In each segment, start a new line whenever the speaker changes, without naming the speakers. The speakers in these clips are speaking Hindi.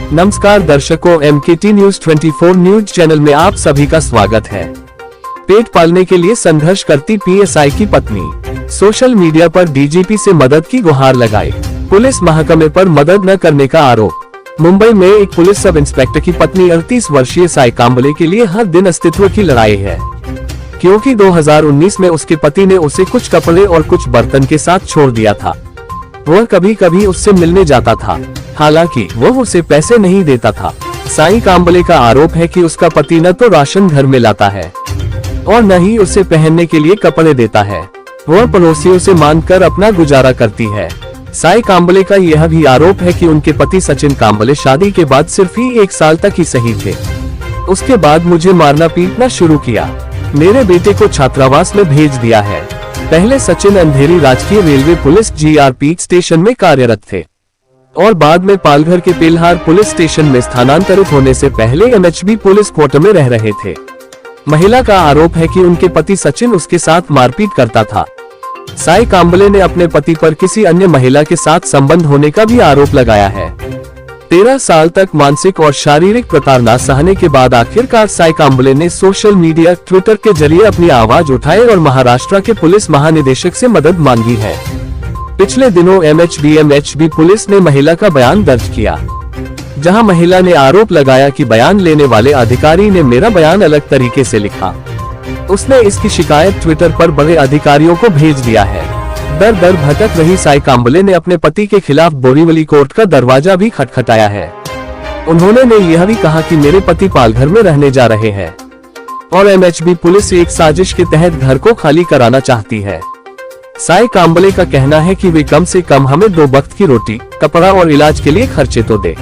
नमस्कार दर्शकों, MKT न्यूज 24 न्यूज चैनल में आप सभी का स्वागत है। पेट पालने के लिए संघर्ष करती PSI की पत्नी सोशल मीडिया पर DGP से मदद की गुहार लगाई। पुलिस महकमे पर मदद न करने का आरोप। मुंबई में एक पुलिस सब इंस्पेक्टर की पत्नी 38 वर्षीय साई कांबले के लिए हर दिन अस्तित्व की लड़ाई है, क्योंकि 2019 में उसके पति ने उसे कुछ कपड़े और कुछ बर्तन के साथ छोड़ दिया था। वह कभी कभी उससे मिलने जाता था, हालांकि वह उसे पैसे नहीं देता था। साई कांबले का आरोप है कि उसका पति न तो राशन घर में लाता है और न ही उसे पहनने के लिए कपड़े देता है। वह पड़ोसियों से मांगकर अपना गुजारा करती है। साई कांबले का यह भी आरोप है कि उनके पति सचिन कांबले शादी के बाद सिर्फ ही 1 साल तक ही सही थे। उसके बाद मुझे मारना पीटना शुरू किया। मेरे बेटे को छात्रावास में भेज दिया है। पहले सचिन अंधेरी राजकीय रेलवे पुलिस GRP स्टेशन में कार्यरत थे और बाद में पालघर के पेल्हार पुलिस स्टेशन में स्थानांतरित होने से पहले MHB पुलिस क्वार्टर में रह रहे थे। महिला का आरोप है कि उनके पति सचिन उसके साथ मारपीट करता था। साई कांबले ने अपने पति पर किसी अन्य महिला के साथ संबंध होने का भी आरोप लगाया है। 13 साल तक मानसिक और शारीरिक प्रताड़ना सहने के बाद आखिरकार साई कांबले ने सोशल मीडिया ट्विटर के जरिए अपनी आवाज उठाई और महाराष्ट्र के पुलिस महानिदेशक से मदद मांगी है। पिछले दिनों MHB पुलिस ने महिला का बयान दर्ज किया, जहां महिला ने आरोप लगाया कि बयान लेने वाले अधिकारी ने मेरा बयान अलग तरीके से लिखा। उसने इसकी शिकायत ट्विटर पर बड़े अधिकारियों को भेज दिया है। दर दर भटक रही साई कांबले ने अपने पति के खिलाफ बोरीवली कोर्ट का दरवाजा भी खटखटाया है। उन्होंने यह भी कहा कि मेरे पति पालघर में रहने जा रहे हैं और MHB पुलिस एक साजिश के तहत घर को खाली कराना चाहती है। साई कांबले का कहना है कि वे कम से कम हमें 2 वक्त की रोटी, कपड़ा और इलाज के लिए खर्चे तो दे,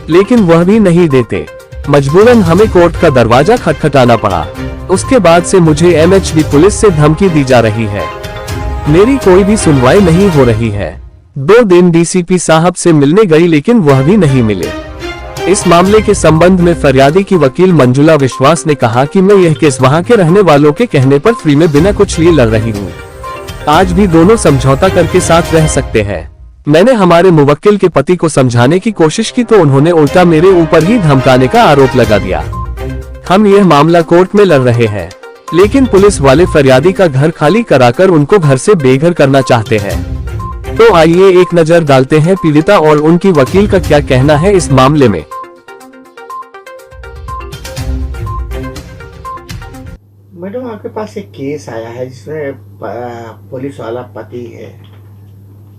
लेकिन वह भी नहीं देते। मजबूरन हमें कोर्ट का दरवाजा खटखटाना पड़ा। उसके बाद से मुझे MHB पुलिस से धमकी दी जा रही है। मेरी कोई भी सुनवाई नहीं हो रही है। 2 दिन DCP साहब से मिलने गई, लेकिन वह भी नहीं मिले। इस मामले के संबंध में फरियादी की वकील मंजुला विश्वास ने कहा कि मैं यह केस वहां के रहने वालों के कहने पर फ्री में बिना कुछ लिए लड़ रही हूँ। आज भी दोनों समझौता करके साथ रह सकते हैं। मैंने हमारे मुवक्किल के पति को समझाने की कोशिश की तो उन्होंने उल्टा मेरे ऊपर ही धमकाने का आरोप लगा दिया। हम यह मामला कोर्ट में लड़ रहे हैं, लेकिन पुलिस वाले फरियादी का घर खाली कराकर उनको घर से बेघर करना चाहते हैं। तो आइए एक नजर डालते हैं पीड़िता और उनकी वकील का क्या कहना है इस मामले में।
मैडम, आपके पास एक केस आया है जिसमें पुलिस वाला पति है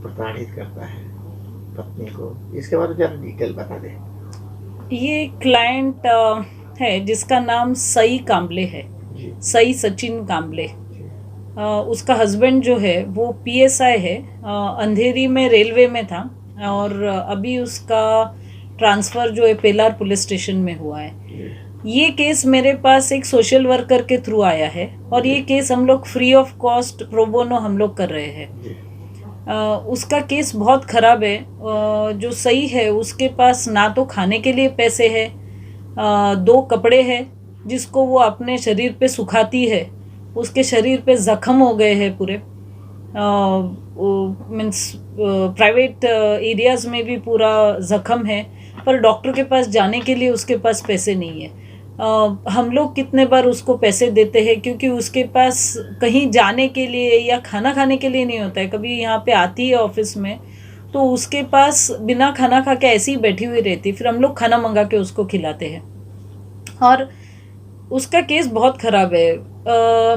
प्रताड़ित करता है पत्नी को। इसके बारे में जरा डिटेल बता दें।
ये क्लाइंट है जिसका नाम साई कांबले है, साई सचिन कांबले। उसका हस्बैंड जो है वो PSI है, अंधेरी में रेलवे में था और अभी उसका ट्रांसफ़र जो है पेलार पुलिस स्टेशन में हुआ है। ये केस मेरे पास एक सोशल वर्कर के थ्रू आया है और ये केस हम लोग free of cost pro bono हम लोग कर रहे हैं। उसका केस बहुत ख़राब है। जो सही है उसके पास ना तो खाने के लिए पैसे है, 2 कपड़े हैं जिसको वो अपने शरीर पे सुखाती है। उसके शरीर पे जख्म हो गए हैं पूरे, मीन्स प्राइवेट एरियाज में भी पूरा जख्म है, पर डॉक्टर के पास जाने के लिए उसके पास पैसे नहीं है। हम लोग कितने बार उसको पैसे देते हैं क्योंकि उसके पास कहीं जाने के लिए या खाना खाने के लिए नहीं होता है। कभी यहाँ पे आती है ऑफिस में तो उसके पास बिना खाना खा के ऐसी ही बैठी हुई रहती, फिर हम लोग खाना मंगा के उसको खिलाते हैं। और उसका केस बहुत ख़राब है।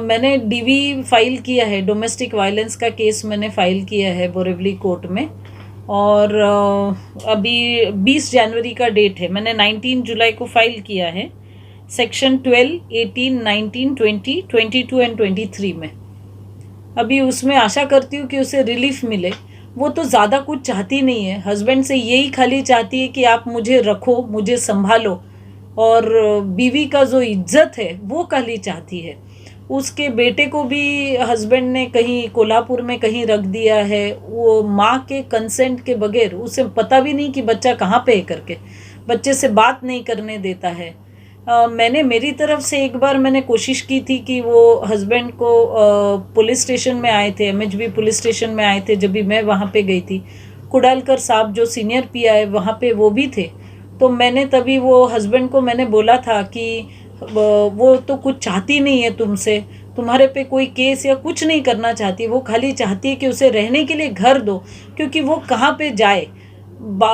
मैंने DV फाइल किया है, डोमेस्टिक वायलेंस का केस मैंने फाइल किया है बोरीवली कोर्ट में और अभी 20 जनवरी का डेट है। मैंने 19 जुलाई को फाइल किया है सेक्शन 12, 18, 19, 20, 22 एंड 23 में। अभी उसमें आशा करती हूँ कि उसे रिलीफ मिले। वो तो ज़्यादा कुछ चाहती नहीं है, हस्बैंड से यही खाली चाहती है कि आप मुझे रखो, मुझे संभालो, और बीवी का जो इज्जत है वो खाली चाहती है। उसके बेटे को भी हस्बैंड ने कहीं कोल्हापुर में कहीं रख दिया है। वो माँ के कंसेंट के बगैर, उसे पता भी नहीं कि बच्चा कहाँ पे है करके, बच्चे से बात नहीं करने देता है। मैंने मेरी तरफ से एक बार मैंने कोशिश की थी कि वो हस्बैंड को पुलिस स्टेशन में आए थे, MHB पुलिस स्टेशन में आए थे जब भी मैं वहाँ पे गई थी। कुडालकर साहब जो सीनियर PI है वहाँ पे वो भी थे, तो मैंने तभी वो हस्बैंड को मैंने बोला था कि वो तो कुछ चाहती नहीं है तुमसे, तुम्हारे पे कोई केस या कुछ नहीं करना चाहती, वो खाली चाहती है कि उसे रहने के लिए घर दो, क्योंकि वो कहाँ पे जाए।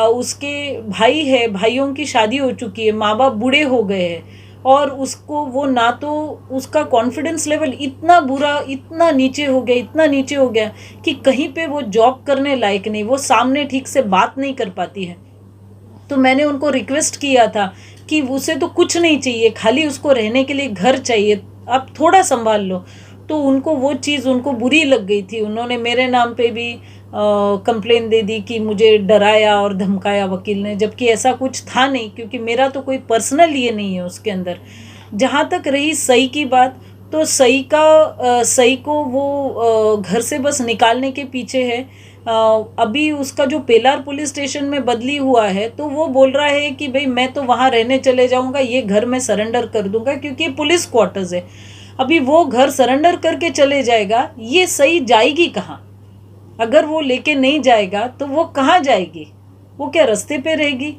उसके भाई है, भाइयों की शादी हो चुकी है, माँ बाप बूढ़े हो गए हैं, और उसको वो ना तो उसका कॉन्फिडेंस लेवल इतना बुरा, इतना नीचे हो गया, इतना नीचे हो गया कि कहीं पे वो जॉब करने लायक नहीं, वो सामने ठीक से बात नहीं कर पाती है। तो मैंने उनको रिक्वेस्ट किया था कि उसे तो कुछ नहीं चाहिए, खाली उसको रहने के लिए घर चाहिए, आप थोड़ा संभाल लो। तो उनको वो चीज़ उनको बुरी लग गई थी, उन्होंने मेरे नाम पे भी कंप्लेन दे दी कि मुझे डराया और धमकाया वकील ने, जबकि ऐसा कुछ था नहीं, क्योंकि मेरा तो कोई पर्सनल ये नहीं है उसके अंदर। जहाँ तक रही सई की बात, तो सई को वो घर से बस निकालने के पीछे है। अभी उसका जो पेलार पुलिस स्टेशन में बदली हुआ है, तो वो बोल रहा है कि भाई मैं तो वहाँ रहने चले जाऊँगा, ये घर मैं सरेंडर कर दूंगा, क्योंकि ये पुलिस क्वार्टर्स है। अभी वो घर सरेंडर करके चले जाएगा, ये सही जाएगी कहाँ? अगर वो लेके नहीं जाएगा तो वो कहाँ जाएगी? वो क्या रास्ते पे रहेगी?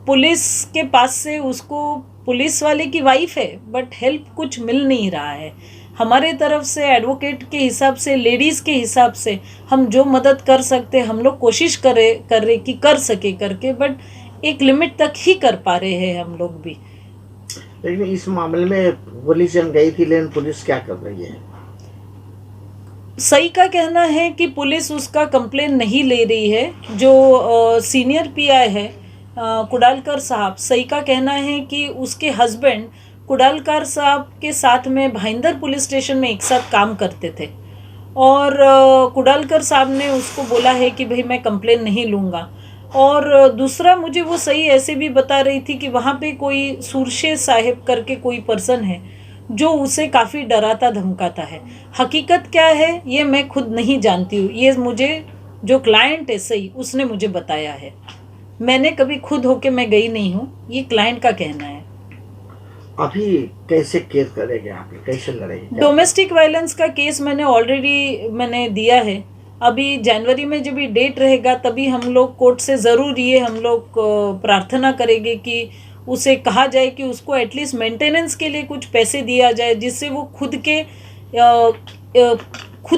पुलिस के पास से उसको, पुलिस वाले की वाइफ है, बट हेल्प कुछ मिल नहीं रहा है। हमारे तरफ से एडवोकेट के हिसाब से, लेडीज़ के हिसाब से हम जो मदद कर सकते हम लोग कोशिश कर रहे कि कर सके करके, बट एक लिमिट तक ही कर पा रहे हैं हम लोग भी।
लेकिन इस मामले में पुलिस जन गई थी, लेकिन पुलिस क्या कर रही है?
सही का कहना है कि पुलिस उसका कंप्लेन नहीं ले रही है। जो सीनियर पीआई है कुडालकर साहब, सही का कहना है कि उसके हस्बैंड कुडालकर साहब के साथ में भाईंदर पुलिस स्टेशन में एक साथ काम करते थे, और कुडालकर साहब ने उसको बोला है कि भाई मैं कंप्लेन नहीं लूँगा। और दूसरा, मुझे वो सही ऐसे भी बता रही थी कि वहाँ पे कोई सुरशे साहिब करके कोई पर्सन है जो उसे काफ़ी डराता धमकाता है। हकीकत क्या है ये मैं खुद नहीं जानती हूँ, ये मुझे जो क्लाइंट है सही उसने मुझे बताया है। मैंने कभी खुद होके मैं गई नहीं हूँ, ये क्लाइंट का कहना है।
अभी कैसे केस करेंगे आप, कैसे लड़ेंगे?
डोमेस्टिक वायलेंस का केस मैंने दिया है। अभी जनवरी में जब भी डेट रहेगा तभी हम लोग कोर्ट से ज़रूर ये हम लोग प्रार्थना करेंगे कि उसे कहा जाए कि उसको एटलीस्ट मेंटेनेंस के लिए कुछ पैसे दिया जाए, जिससे वो खुद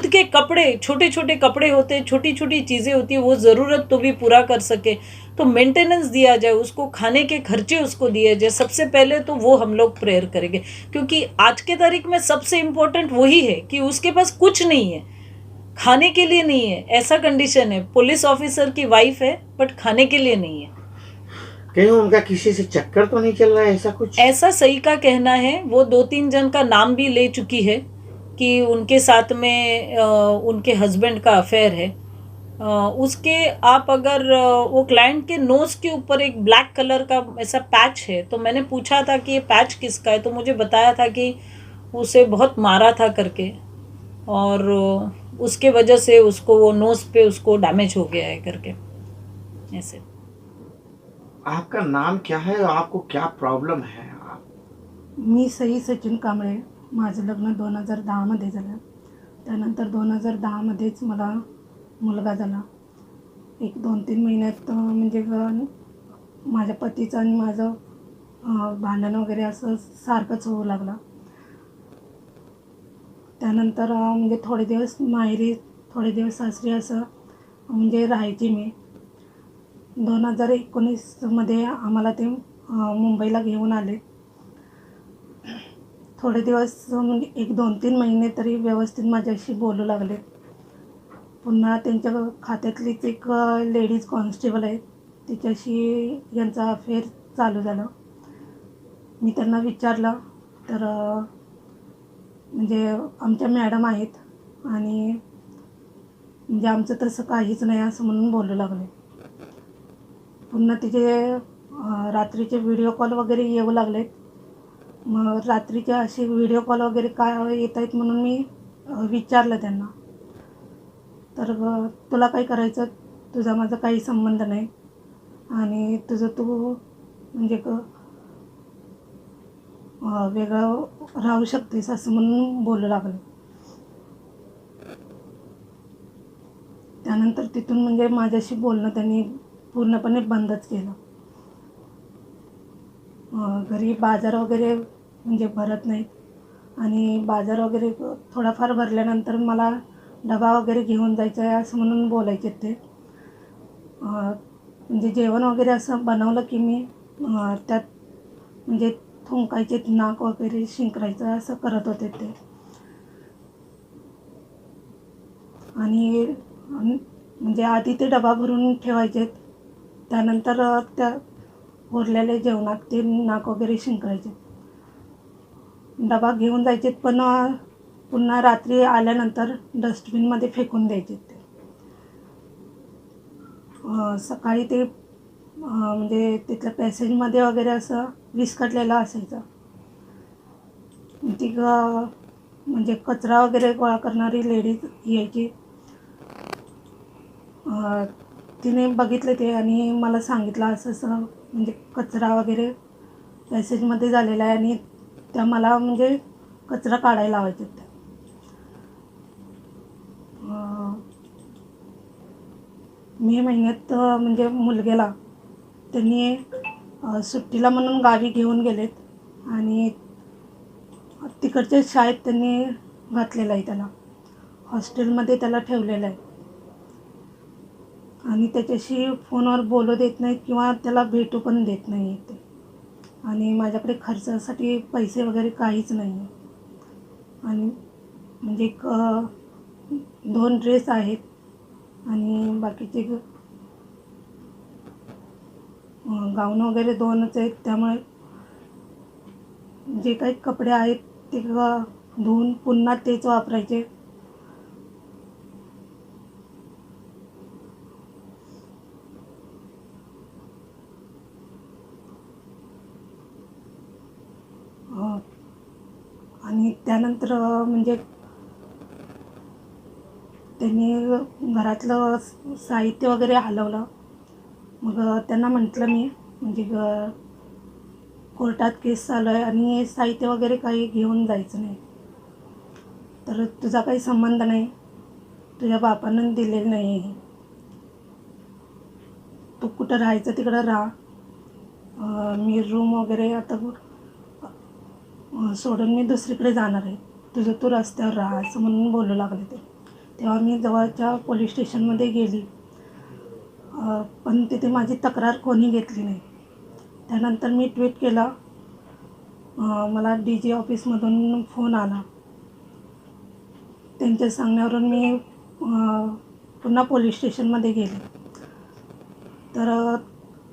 के कपड़े, छोटे छोटे कपड़े होते हैं, छोटी छोटी चीज़ें होती है, वो ज़रूरत तो भी पूरा कर सके। तो मेंटेनेंस दिया जाए उसको, खाने के खर्चे उसको दिए जाए। सबसे पहले तो वो हम लोग प्रेयर करेंगे, क्योंकि आज के तारीख में सबसे इम्पोर्टेंट वही है कि उसके पास कुछ नहीं है, खाने के लिए नहीं है। ऐसा कंडीशन है, पुलिस ऑफिसर की वाइफ है बट खाने के लिए नहीं है।
कहीं उनका किसी से चक्कर तो नहीं चल रहा है ऐसा कुछ?
ऐसा सही का कहना है। वो 2-3 जन का नाम भी ले चुकी है कि उनके साथ में उनके हस्बैंड का अफेयर है। उसके आप अगर वो क्लाइंट के नोज के ऊपर एक ब्लैक कलर का ऐसा पैच है, तो मैंने पूछा था कि ये पैच किसका है, तो मुझे बताया था कि उसे बहुत मारा था करके, और उसके वजह से उसको वो नोज पे उसको डैमेज हो गया है करके ऐसे।
आपका नाम क्या है और आपको क्या प्रॉब्लम है?
मी सई सचिन कांबळे. माझं लग्न 2010मध्ये झालं. त्यानंतर 2010मध्येच मला मुलगा झाला. एक 2-3 महिन्यात म्हणजे माझ्या पतीचं आणि माझं भांडण वगैरे असं सारखंच होऊ लागलं. त्यानंतर म्हणजे थोडे दिवस माहेरी, थोडे दिवस सासरी असं म्हणजे राहायची मी. 2019मध्ये आम्हाला ते मुंबईला घेऊन आले. थोडे दिवस म्हणजे 1-2-3 महिने तरी व्यवस्थित माझ्याशी बोलू लागले. पुन्हा त्यांच्या खात्यातलीच एक लेडीज कॉन्स्टेबल आहे, तिच्याशी यांचा अफेअर चालू झालं. मी त्यांना विचारलं तर म्हणजे आमच्या मॅडम आहेत आणि म्हणजे आमचं तसं काहीच नाही असं म्हणून बोलू लागले. पुन्हा तिचे रात्रीचे व्हिडिओ कॉल वगैरे येऊ लागलेत. मग रात्रीचे असे व्हिडिओ कॉल वगैरे काय येत आहेत म्हणून मी विचारलं त्यांना. तर तुला काय करायचं, तुझा माझा काही संबंध नाही आणि तुझं तू म्हणजे वेगळं राहू शकतेस असं म्हणून बोलू लागले. त्यानंतर तिथून म्हणजे माझ्याशी बोलणं त्यांनी पूर्णपणे बंदच केलं. घरी बाजार वगैरे म्हणजे भरत नाहीत आणि बाजार वगैरे थोडाफार भरल्यानंतर मला डबा वगैरे घेऊन जायचा आहे असं म्हणून बोलायचे ते. म्हणजे जेवण वगैरे असं बनवलं की मी त्यात म्हणजे थुंकायचे, नाक वगैरे शिंकरायचं असं करत होते ते. आणि म्हणजे आधी ते डबा भरून ठेवायचे, त्यानंतर त्या उरलेल्या जेवणात ते नाक वगैरे शिंकायचे. डबा घेऊन जायचे पण पुन्हा रात्री आल्यानंतर डस्टबिनमध्ये फेकून द्यायचे ते. सकाळी ते म्हणजे तिथल्या पॅसेजमध्ये वगैरे असं विस्कटलेलं असायचं. ती म्हणजे कचरा वगैरे गोळा करणारी लेडीज यायची. तिने बघितले ते आणि मला सांगितलं असं असं म्हणजे कचरा वगैरे पॅसेजमध्ये झालेला आहे आणि त्या मला म्हणजे कचरा काढायला लावायचे त्या. मे महिन्यात म्हणजे मुलग्याला त्यांनी सुट्टीला म्हणून गावी घेऊन गेलेत आणि तिकडच्या शाळेत त्यांनी घातलेलं आहे त्याला. हॉस्टेलमध्ये त्याला ठेवलेलं आहे आणि त्याच्याशी फोनवर बोलू देत नाहीत किंवा त्याला भेटू पण देत नाही आहेत ते. आणि माझ्याकडे खर्चासाठी पैसे वगैरे काहीच नाही आहे. आणि म्हणजे एक 2 ड्रेस आहेत आणि बाकीचे गाऊन वगैरे 2च आहेत. त्यामुळे जे काही कपडे आहेत ते धुवून पुन्हा तेच वापरायचे. आणि त्यानंतर म्हणजे त्यांनी घरातलं साहित्य वगैरे हलवलं. मग त्यांना म्हटलं मी म्हणजे कोर्टात केस चालू आहे आणि साहित्य वगैरे काही घेऊन जायचं नाही. तर तुझा काही संबंध नाही, तुझ्या बापानं दिलेलं नाही आहे, तू कुठं राहायचं तिकडं राहा, मी रूम वगैरे आता सोडून मी दुसरीकडे जाणार आहे, तुझं तू रस्त्यावर राहा असं म्हणून बोलू लागले ते. तेव्हा मी जवळच्या पोलीस स्टेशनमध्ये गेली, पण तिथे माझी तक्रार कोणी घेतली नाही. त्यानंतर मी ट्विट केलं. मला DG ऑफिसमधून फोन आला. त्यांच्या सांगण्यावरून मी पुन्हा पोलीस स्टेशनमध्ये गेले. तर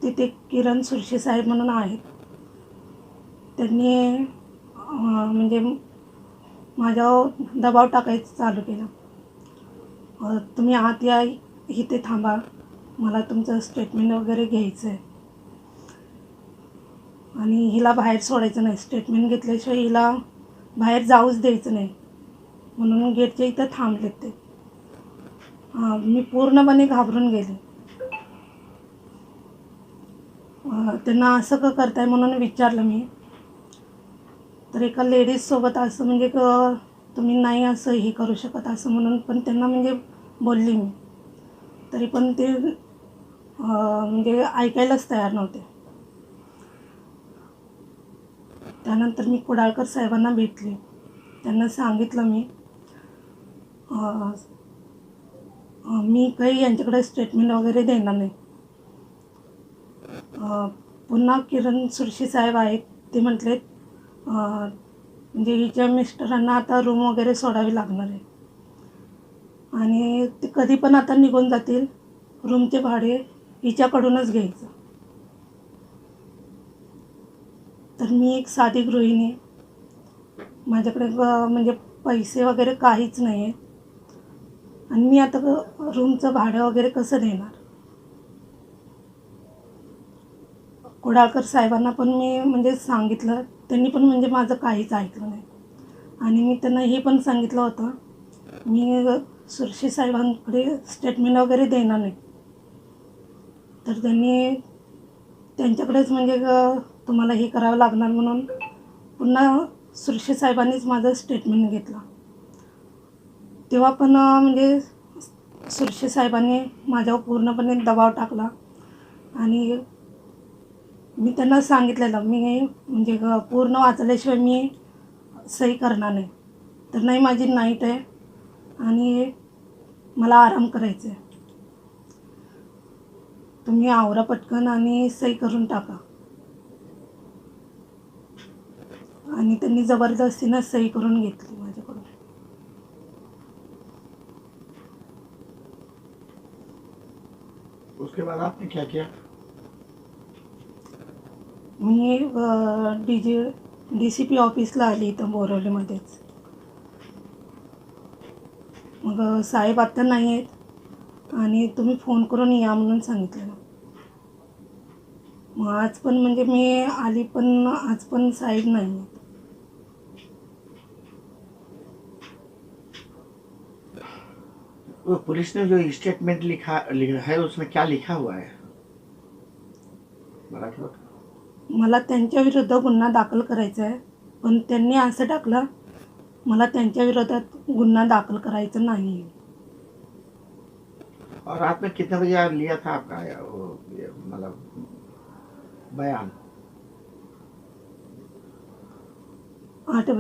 तिथे किरण सुरशी साहेब म्हणून आहेत. त्यांनी म्हणजे माझ्यावर दबाव टाकायचं चालू केलं. तुम्ही आत या, इथे थांबा, मला तुमचं स्टेटमेंट वगैरे घ्यायचं आहे आणि हिला बाहेर सोडायचं नाही, स्टेटमेंट घेतल्याशिवाय हिला बाहेर जाऊच द्यायचं नाही म्हणून गेटच्या इथं थांबलेत ते. मी पूर्णपणे घाबरून गेले. त्यांना असं का करताय म्हणून विचारलं मी. तर एका लेडीजसोबत असं म्हणजे तुम्ही नाही असं हे करू शकत असं म्हणून पण त्यांना म्हणजे बोलली मी. तरी पण ते म्हणजे ऐकायलाच तयार नव्हते. त्यानंतर मी कुडाळकर साहेबांना भेटले. त्यांना सांगितलं मी काही यांच्याकडे स्टेटमेंट वगैरे देणार नाही. पुन्हा किरण सुरशी साहेब आहेत, ते म्हटलेत म्हणजे हिच्या मिस्टरांना आता रूम वगैरे सोडावी लागणार आहे आणि ते कधी पण आता निघून जातील, रूमचे भाडे हिच्याकडूनच घ्यायचं. तर मी एक साधी गृहिणी, माझ्याकडे म्हणजे पैसे वगैरे काहीच नाही आहे आणि मी आता रूमचं भाडं वगैरे कसं देणार. कुडाळकर साहेबांना पण मी म्हणजे सांगितलं, त्यांनी पण म्हणजे माझं काहीच ऐकलं नाही. आणि मी त्यांना हे पण सांगितलं होतं मी सुरशी साहेबांकडे स्टेटमेंट वगैरे देणार नाही. तर त्यांनी त्यांच्याकडेच म्हणजे तुम्हाला हे करावं लागणार म्हणून पुन्हा सुरशी साहेबांनीच माझं स्टेटमेंट घेतलं. तेव्हा पण म्हणजे सुरशी साहेबांनी माझ्यावर पूर्णपणे दबाव टाकला आणि मी त्यांना सांगितलेलं मी म्हणजे पूर्ण वाचल्याशिवाय मी सही करणार नाही. तर नाही, माझी नाईट आहे आणि मला आराम करायचा आहे. तुम्ही आवरा पटकन आणि सही करून टाका. आणि त्यांनी जबरदस्तीनं सही करून घेतली माझ्याकडून.
उसके बाद आपने क्या किया?
मी DCP ऑफिसला आली इथं बोरवलीमध्येच. मग साहेब आत्ता नाही आहेत आणि तुम्ही फोन करून या म्हणून सांगितलेलं. मग आज पण म्हणजे मी आली पण आज पण साहेब नाही आहेत.
वो पुलिस ने जो स्टेटमेंट लिखा है उसमें क्या लिखा हुआ है? मराठी में?
मला त्यांच्या विरुद्ध गुन्हा दाखल करायचा आहे, पण त्यांनी असं टाकलं मला त्यांच्या विरोधात गुन्हा दाखल करायचा नाही.
और रात में कितने बजे लिया था आपका मतलब बयान?
8